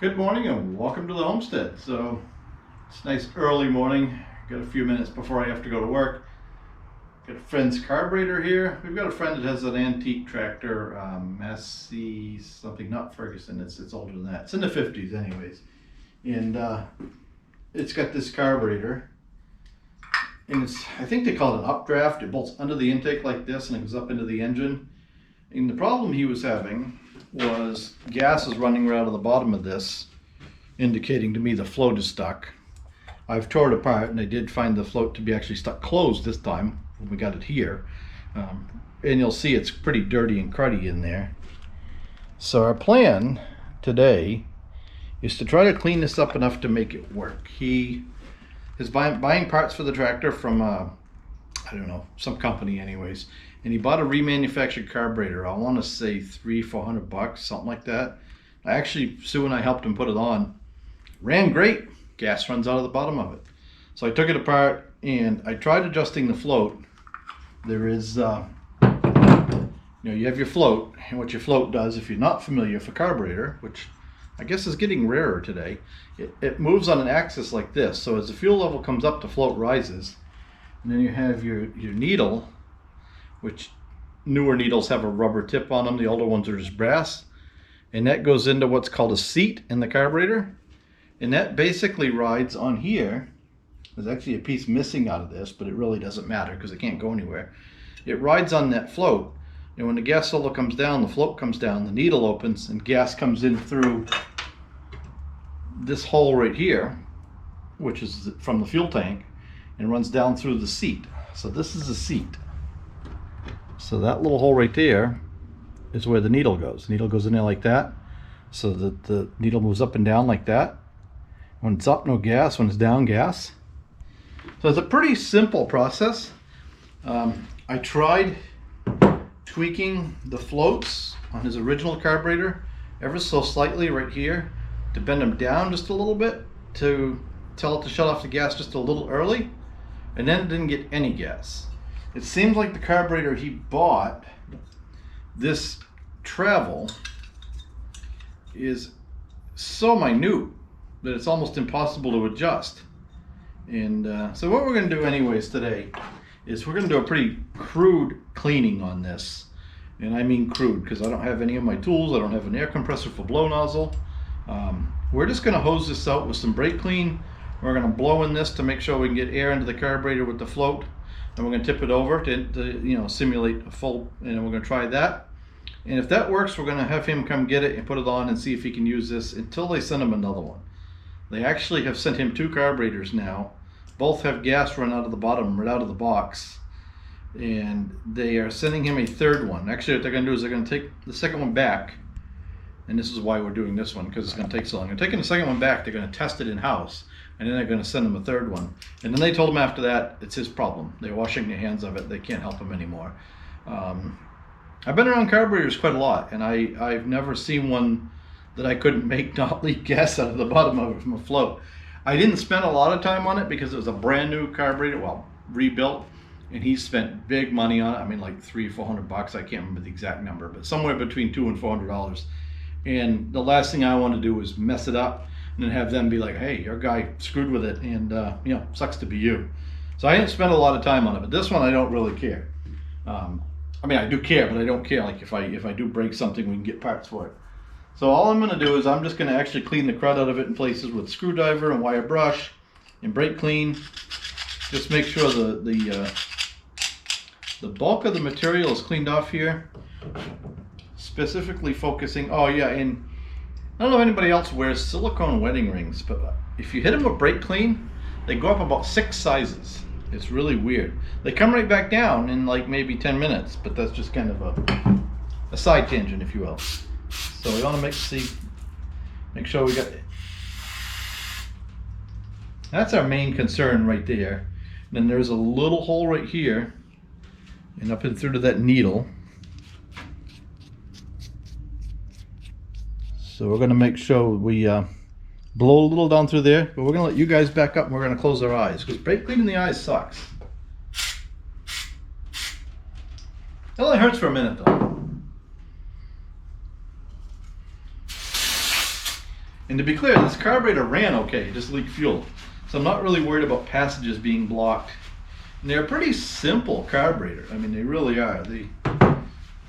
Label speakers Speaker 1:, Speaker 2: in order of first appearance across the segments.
Speaker 1: Good morning and welcome to the homestead. So it's a nice early morning. Got a few minutes before I have to go to work. Got a friend's carburetor here. We've got a friend that has an antique tractor, Massey something, not Ferguson. It's older than that. It's in the 50s anyways. And it's got this carburetor. And I think they call it an updraft. It bolts under the intake like this and it goes up into the engine. And the problem he was having was gas is running right out of the bottom of this, indicating to me the float is stuck. I've tore it apart and I did find the float to be actually stuck closed this time when we got it here. And you'll see it's pretty dirty and cruddy in there. So our plan today is to try to clean this up enough to make it work. He is buying parts for the tractor from I don't know, some company anyways, and he bought a remanufactured carburetor. I want to say $300-400, something like that. Sue and I helped him put it on. Ran great. Gas runs out of the bottom of it. So I took it apart and I tried adjusting the float. There is you have your float, and what your float does, if you're not familiar for carburetor, which I guess is getting rarer today, it moves on an axis like this. So as the fuel level comes up, the float rises. And then you have your needle, which newer needles have a rubber tip on them. The older ones are just brass. And that goes into what's called a seat in the carburetor. And that basically rides on here. There's actually a piece missing out of this, but it really doesn't matter because it can't go anywhere. It rides on that float. And when the gas solo comes down, the float comes down, the needle opens, and gas comes in through this hole right here, which is from the fuel tank, and runs down through the seat. So this is the seat. So that little hole right there is where the needle goes. The needle goes in there like that, so that the needle moves up and down like that. When it's up, no gas. When it's down, gas. So it's a pretty simple process. I tried tweaking the floats on his original carburetor ever so slightly right here to bend them down just a little bit to tell it to shut off the gas just a little early, and then it didn't get any gas. It seems like the carburetor he bought, this travel is so minute that it's almost impossible to adjust. And so what we're going to do anyways today is we're going to do a pretty crude cleaning on this. And I mean crude because I don't have any of my tools. I don't have an air compressor for blow nozzle. We're just going to hose this out with some brake clean. We're going to blow in this to make sure we can get air into the carburetor with the float. And we're going to tip it over to simulate a full, and we're going to try that. And if that works, we're going to have him come get it and put it on and see if he can use this until they send him another one. They actually have sent him 2 carburetors now. Both have gas run out of the bottom, right out of the box. And they are sending him a 3rd one. Actually, what they're going to do is they're going to take the 2nd one back. And this is why we're doing this one, because it's going to take so long. They're taking the 2nd one back, they're going to test it in-house, and then they're going to send him a 3rd one. And then they told him after that, it's his problem. They're washing their hands of it. They can't help him anymore. I've been around carburetors quite a lot, and I've never seen one that I couldn't make not leak gas out of the bottom of it from a float. I didn't spend a lot of time on it because it was a brand new carburetor, well, rebuilt, and he spent big money on it. I mean, like $300-400. I can't remember the exact number, but somewhere between $200 and $400. And the last thing I want to do is mess it up and then have them be like, hey, your guy screwed with it, and sucks to be you. So I didn't spend a lot of time on it, but this one I don't really care. I mean, I do care, but I don't care. Like if I do break something, we can get parts for it. So all I'm going to do is I'm just going to actually clean the crud out of it in places with screwdriver and wire brush and brake clean. Just make sure the bulk of the material is cleaned off here. Specifically focusing, oh yeah, and I don't know if anybody else wears silicone wedding rings, but if you hit them with brake clean, they go up about 6 sizes. It's really weird. They come right back down in like maybe 10 minutes, but that's just kind of a side tangent, if you will. So we want to make sure we got it. That's our main concern right there. And then there's a little hole right here and up and through to that needle. So we're going to make sure we blow a little down through there, but we're going to let you guys back up and we're going to close our eyes because brake cleaning the eyes sucks. It only hurts for a minute though. And to be clear, this carburetor ran okay, it just leaked fuel. So I'm not really worried about passages being blocked. And they're a pretty simple carburetor. I mean, they really are.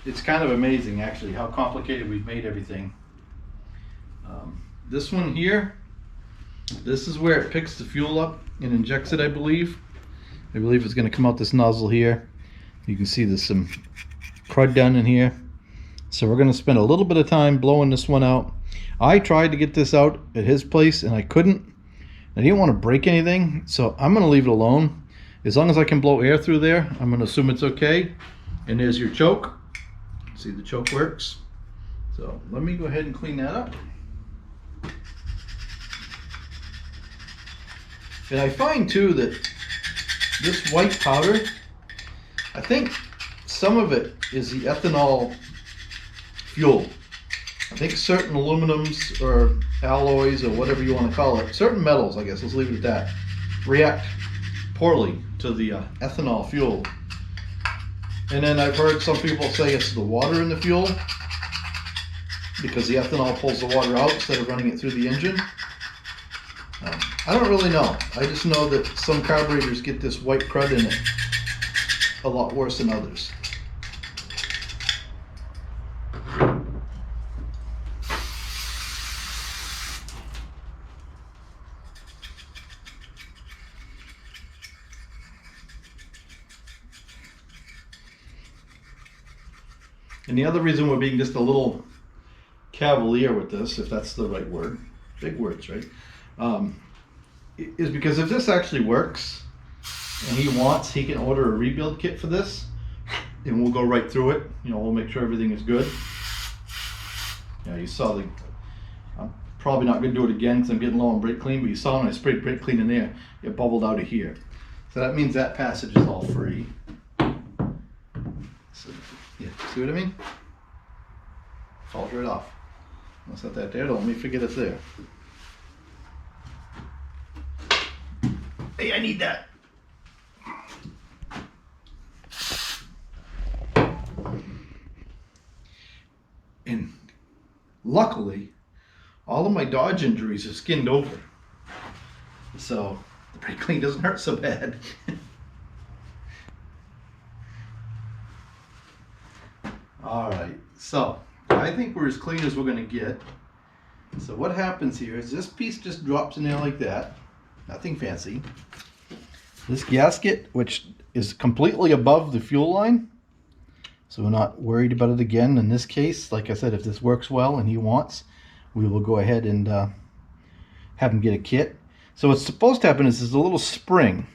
Speaker 1: It's kind of amazing actually how complicated we've made everything. This one here, this is where it picks the fuel up and injects it, I believe. I believe it's going to come out this nozzle here. You can see there's some crud down in here. So we're going to spend a little bit of time blowing this one out. I tried to get this out at his place and I couldn't. I didn't want to break anything, so I'm going to leave it alone. As long as I can blow air through there, I'm going to assume it's okay. And there's your choke. See, the choke works. So let me go ahead and clean that up. And I find too that this white powder, I think some of it is the ethanol fuel. I think certain aluminums or alloys or whatever you want to call it, certain metals, I guess, let's leave it at that, react poorly to the ethanol fuel. And then I've heard some people say it's the water in the fuel because the ethanol pulls the water out instead of running it through the engine. I don't really know. I just know that some carburetors get this white crud in it a lot worse than others. And the other reason we're being just a little cavalier with this, if that's the right word, big words, right? Is because if this actually works and he can order a rebuild kit for this and we'll go right through it. You know, we'll make sure everything is good. Yeah, you saw I'm probably not going to do it again because I'm getting low on brake clean, but you saw when I sprayed brake clean in there, it bubbled out of here. So that means that passage is all free. So, yeah, see what I mean? Falls right off. I'll set that there, don't let me forget it's there. Hey, I need that. And luckily, all of my Dodge injuries are skinned over. So the brake clean doesn't hurt so bad. All right, so I think we're as clean as we're gonna get. So what happens here is this piece just drops in there like that. Nothing fancy. This gasket, which is completely above the fuel line, so we're not worried about it again. In this case, like I said, if this works well and he wants, we will go ahead and have him get a kit. So what's supposed to happen is there's a little spring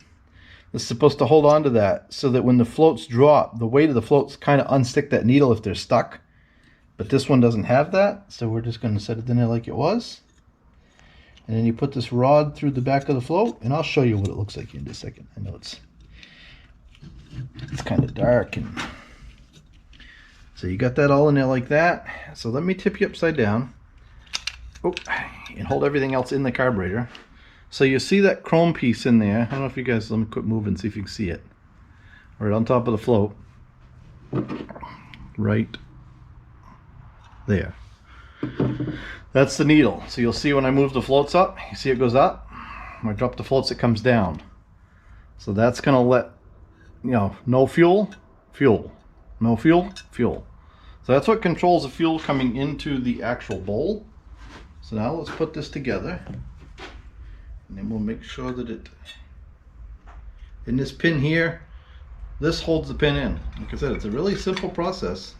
Speaker 1: that's supposed to hold on to that so that when the floats drop, the weight of the floats kind of unstick that needle if they're stuck. But this one doesn't have that, so we're just going to set it in there like it was. And then you put this rod through the back of the float, and I'll show you what it looks like in just a second. I know it's kind of dark. And so you got that all in there like that. So let me tip you upside down. Oh, and hold everything else in the carburetor. So you see that chrome piece in there. I don't know if you guys, let me quit moving, see if you can see it. Right on top of the float. Right there. That's the needle. So you'll see when I move the floats up, you see it goes up. When I drop the floats, it comes down. So that's going to let, you know, no fuel, fuel. No fuel, fuel. So that's what controls the fuel coming into the actual bowl. So now let's put this together. And then we'll make sure that in this pin here, this holds the pin in. Like I said, it's a really simple process.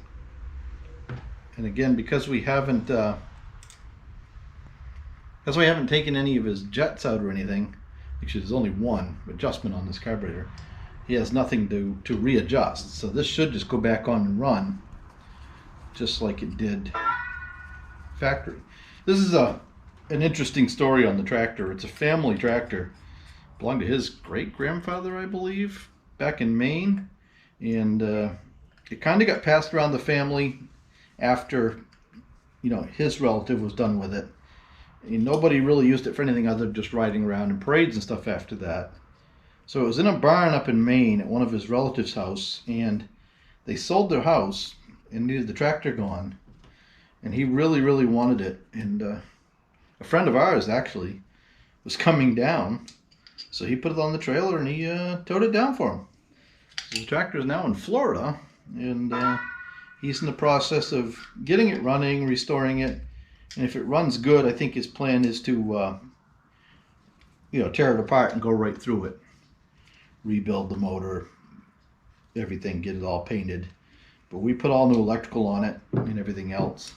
Speaker 1: And again, because we haven't taken any of his jets out or anything, actually there's only one adjustment on this carburetor, he has nothing to readjust. So this should just go back on and run just like it did factory. This is an interesting story on the tractor. It's a family tractor. Belonged to his great-grandfather, I believe, back in Maine. And it kind of got passed around the family after, you know, his relative was done with it. And nobody really used it for anything other than just riding around in parades and stuff after that. So it was in a barn up in Maine at one of his relatives' house, and they sold their house and needed the tractor gone. And he really, really wanted it. And a friend of ours actually was coming down, so he put it on the trailer and he towed it down for him. So the tractor is now in Florida, and he's in the process of getting it running, restoring it, and if it runs good, I think his plan is to tear it apart and go right through it, rebuild the motor, everything, get it all painted. But we put all new electrical on it and everything else.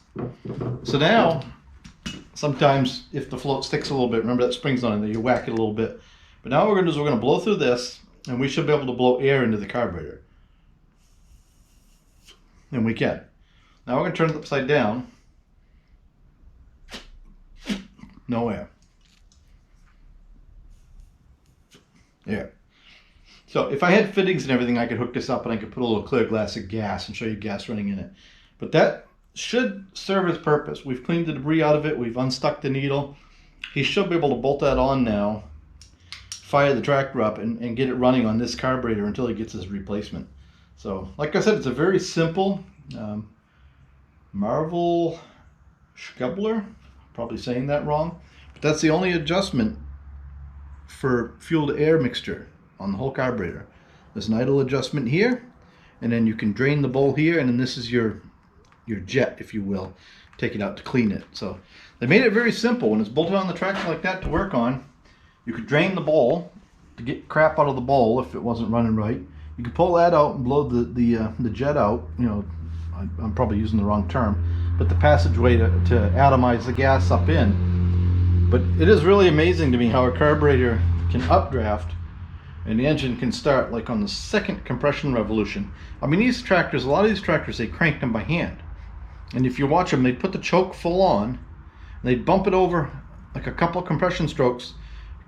Speaker 1: So now, sometimes if the float sticks a little bit, remember that spring's on it, you whack it a little bit. But now what we're going to do is we're going to blow through this, and we should be able to blow air into the carburetor. And we can. Now we're going to turn it upside down. No air. Air. So if I had fittings and everything, I could hook this up and I could put a little clear glass of gas and show you gas running in it. But that should serve its purpose. We've cleaned the debris out of it. We've unstuck the needle. He should be able to bolt that on now, fire the tractor up, and get it running on this carburetor until he gets his replacement. So like I said, it's a very simple Marvel Schubler, probably saying that wrong, but that's the only adjustment for fuel to air mixture on the whole carburetor. There's an idle adjustment here, and then you can drain the bowl here, and then this is your jet, if you will. Take it out to clean it. So they made it very simple. When it's bolted on the tractor like that to work on, you could drain the bowl to get crap out of the bowl if it wasn't running right. You could pull that out and blow the jet out. I'm probably using the wrong term, but the passageway to atomize the gas up in. But it is really amazing to me how a carburetor can updraft and the engine can start like on the second compression revolution. I mean, these tractors, a lot of these tractors, they crank them by hand. And if you watch them, they'd put the choke full on, and they'd bump it over like a couple of compression strokes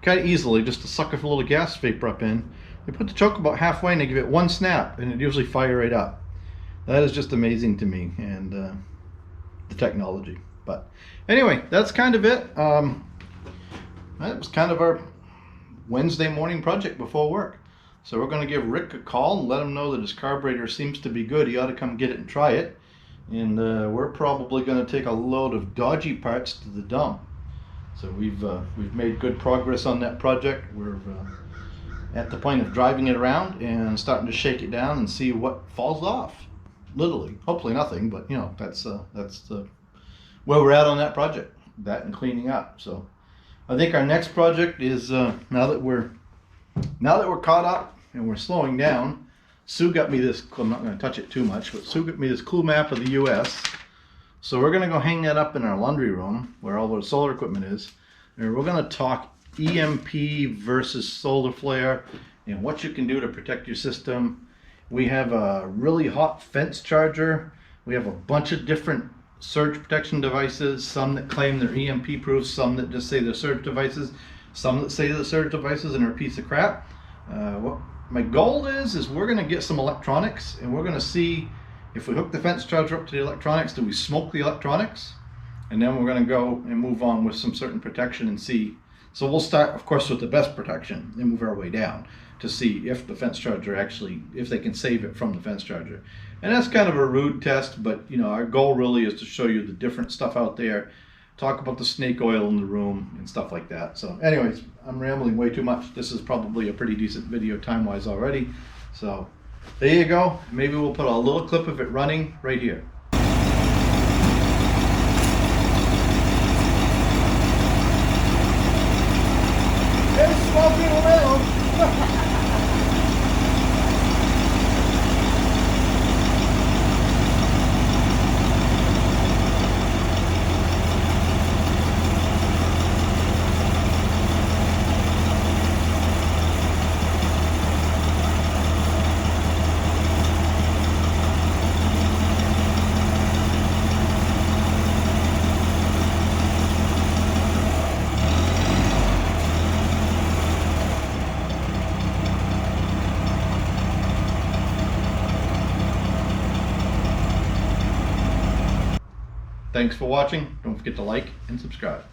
Speaker 1: kind of easily just to suck a little gas vapor up in. They put the choke about halfway and they give it one snap, and it usually fire right up. That is just amazing to me, and the technology. But anyway, that's kind of it. That was kind of our Wednesday morning project before work. So we're going to give Rick a call and let him know that his carburetor seems to be good. He ought to come get it and try it. And we're probably going to take a load of dodgy parts to the dump. So we've made good progress on that project. We're at the point of driving it around and starting to shake it down and see what falls off. Literally, hopefully nothing, but that's where we're at on that project. That and cleaning up. So I think our next project is now that we're caught up and we're slowing down. Sue got me this. I'm not going to touch it too much, but Sue got me this cool map of the U.S. So we're going to go hang that up in our laundry room where all the solar equipment is, and we're going to talk EMP versus solar flare and what you can do to protect your system. We have a really hot fence charger. We have a bunch of different surge protection devices, some that claim they're EMP proof, some that just say they're surge devices, some that say they're surge devices and are a piece of crap. What my goal is we're going to get some electronics, and we're going to see if we hook the fence charger up to the electronics, do we smoke the electronics? And then we're going to go and move on with some certain protection and see. So we'll start, of course, with the best protection and move our way down to see if the fence charger actually, if they can save it from the fence charger. And that's kind of a rude test, but our goal really is to show you the different stuff out there, talk about the snake oil in the room and stuff like that. So anyways, I'm rambling way too much. This is probably a pretty decent video time-wise already. So there you go. Maybe we'll put a little clip of it running right here. It's smoking around. Thanks for watching. Don't forget to like and subscribe.